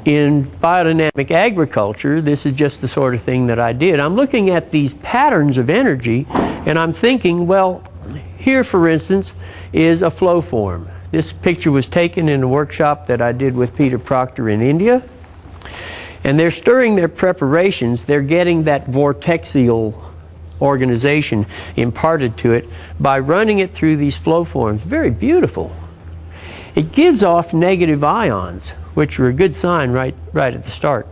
in biodynamic agriculture, this is just the sort of thing that I did. I'm looking at these patterns of energy, and I'm thinking, well, here, for instance, is a flow form. This picture was taken in a workshop that I did with Peter Proctor in India. And they're stirring their preparations. They're getting that vortexial organization imparted to it by running it through these flow forms. Very beautiful. It gives off negative ions, which are a good sign right at the start.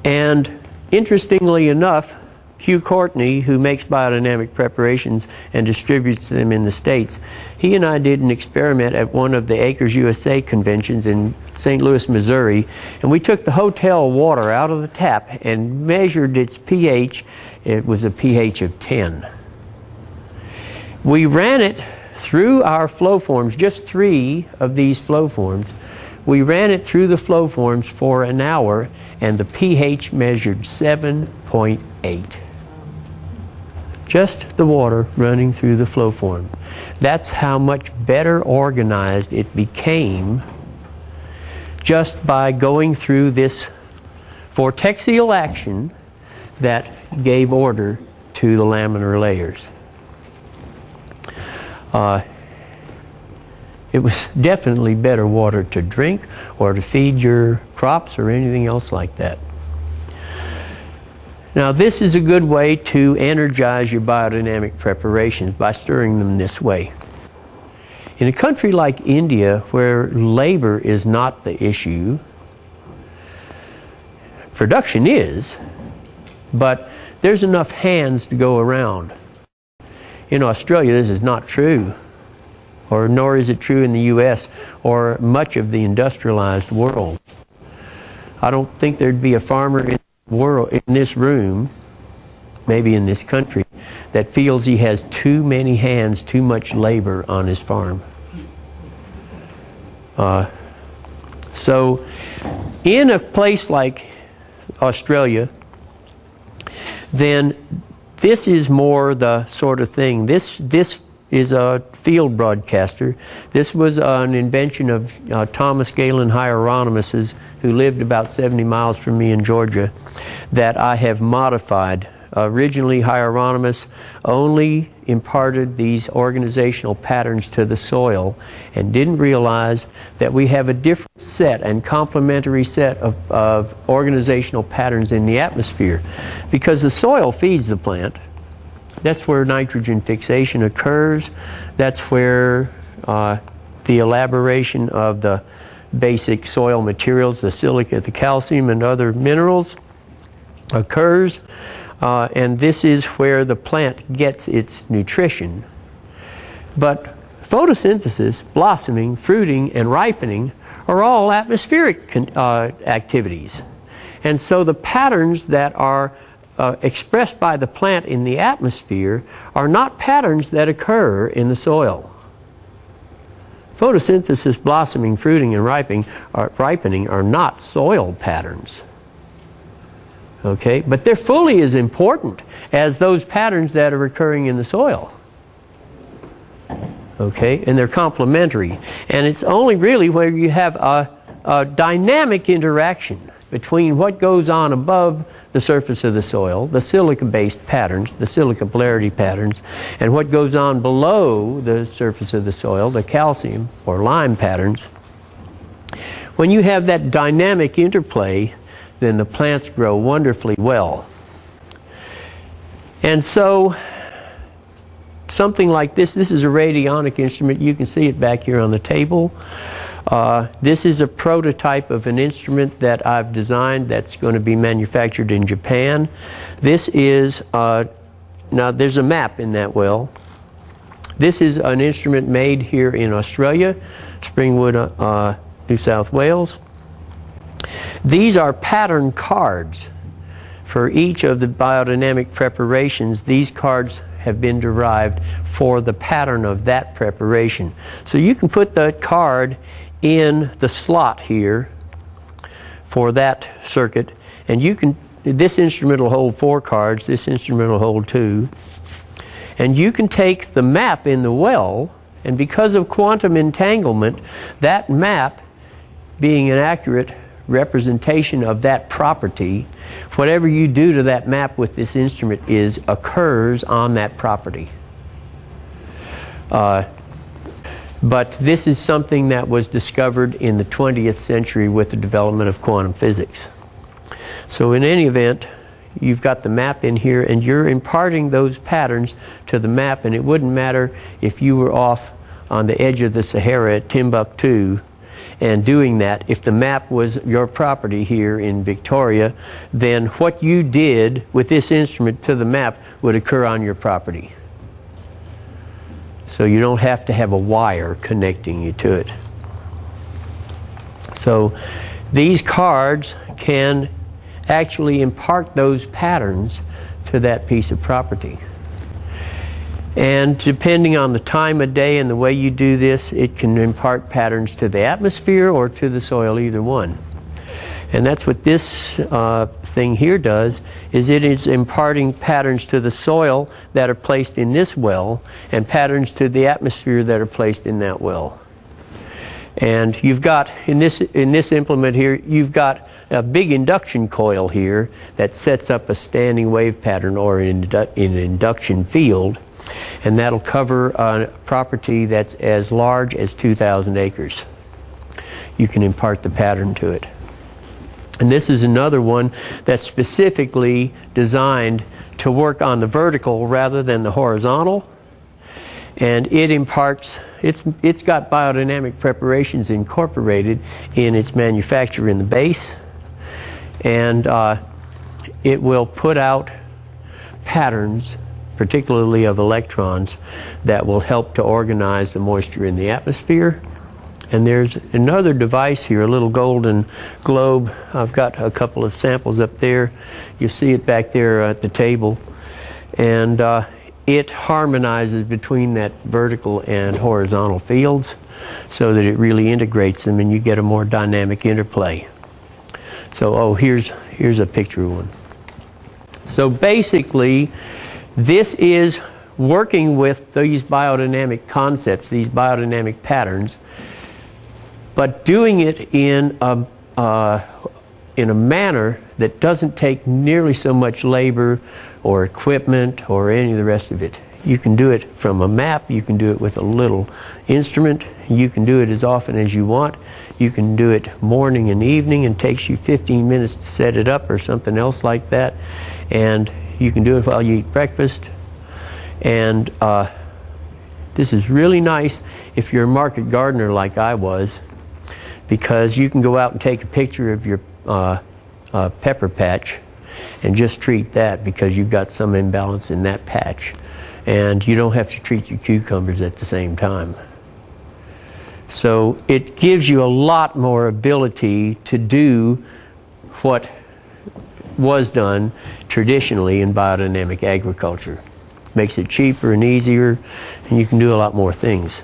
And interestingly enough, Hugh Courtney, who makes biodynamic preparations and distributes them in the States, he and I did an experiment at one of the Acres USA conventions in St. Louis, Missouri, and we took the hotel water out of the tap and measured its pH. It was a pH of 10. We ran it through our flow forms, just 3 of these flow forms. We ran it through the flow forms for an hour, and the pH measured 7.8. Just the water running through the flow form. That's how much better organized it became just by going through this vortexial action that gave order to the laminar layers. It was definitely better water to drink or to feed your crops or anything else like that. Now, this is a good way to energize your biodynamic preparations by stirring them this way. In a country like India, where labor is not the issue, production is, but there's enough hands to go around. In Australia, this is not true, or nor is it true in the U.S. or much of the industrialized world. I don't think there'd be a farmer in this room, maybe in this country, that feels he has too many hands, too much labor on his farm. So in a place like Australia, then this is more the sort of thing. This is a field broadcaster. This was an invention of Thomas Galen Hieronymus's, who lived about 70 miles from me in Georgia, that I have modified. Originally, Hieronymus only imparted these organizational patterns to the soil and didn't realize that we have a different set and complementary set of organizational patterns in the atmosphere. Because the soil feeds the plant. That's where nitrogen fixation occurs. That's where the elaboration of the basic soil materials, the silica, the calcium, and other minerals occurs. And this is where the plant gets its nutrition. But photosynthesis, blossoming, fruiting, and ripening are all atmospheric activities. And so the patterns that are expressed by the plant in the atmosphere are not patterns that occur in the soil. Photosynthesis, blossoming, fruiting, and ripening are not soil patterns. Okay, but they're fully as important as those patterns that are occurring in the soil. Okay, and they're complementary. And it's only really where you have a dynamic interaction between what goes on above the surface of the soil, the silica-based patterns, the silica polarity patterns, and what goes on below the surface of the soil, the calcium or lime patterns. When you have that dynamic interplay, then the plants grow wonderfully well. And so, something like this is a radionic instrument. You can see it back here on the table. This is a prototype of an instrument that I've designed that's going to be manufactured in Japan. This is, now there's a map in that well. This is an instrument made here in Australia, Springwood, New South Wales. These are pattern cards for each of the biodynamic preparations. These cards have been derived for the pattern of that preparation. So you can put the card in the slot here for that circuit, and you can, this instrument will hold 4 cards, this instrument will hold 2, and you can take the map in the well, and because of quantum entanglement, that map being an accurate representation of that property. Whatever you do to that map with this instrument occurs on that property. But this is something that was discovered in the 20th century with the development of quantum physics. So in any event, you've got the map in here, and you're imparting those patterns to the map, and it wouldn't matter if you were off on the edge of the Sahara at Timbuktu and doing that. If the map was your property here in Victoria, then what you did with this instrument to the map would occur on your property. So you don't have to have a wire connecting you to it. So these cards can actually impart those patterns to that piece of property. And depending on the time of day and the way you do this, it can impart patterns to the atmosphere or to the soil, either one. And that's what this thing here does, is it is imparting patterns to the soil that are placed in this well and patterns to the atmosphere that are placed in that well. And you've got, in this implement here, you've got a big induction coil here that sets up a standing wave pattern or an induction field, and that'll cover a property that's as large as 2,000 acres. You can impart the pattern to it. And this is another one that's specifically designed to work on the vertical rather than the horizontal. And it imparts, it's got biodynamic preparations incorporated in its manufacture in the base. And it will put out patterns, particularly of electrons, that will help to organize the moisture in the atmosphere. And there's another device here, a little golden globe. I've got a couple of samples up there. You see it back there at the table. And it harmonizes between that vertical and horizontal fields so that it really integrates them and you get a more dynamic interplay. So, here's a picture of one. So basically, this is working with these biodynamic concepts, these biodynamic patterns, but doing it in a manner that doesn't take nearly so much labor or equipment or any of the rest of it. You can do it from a map, you can do it with a little instrument, you can do it as often as you want. You can do it morning and evening, and it takes you 15 minutes to set it up or something else like that. And you can do it while you eat breakfast. And this is really nice if you're a market gardener like I was, because you can go out and take a picture of your pepper patch and just treat that because you've got some imbalance in that patch. And you don't have to treat your cucumbers at the same time. So it gives you a lot more ability to do what was done traditionally in biodynamic agriculture. Makes it cheaper and easier, and you can do a lot more things.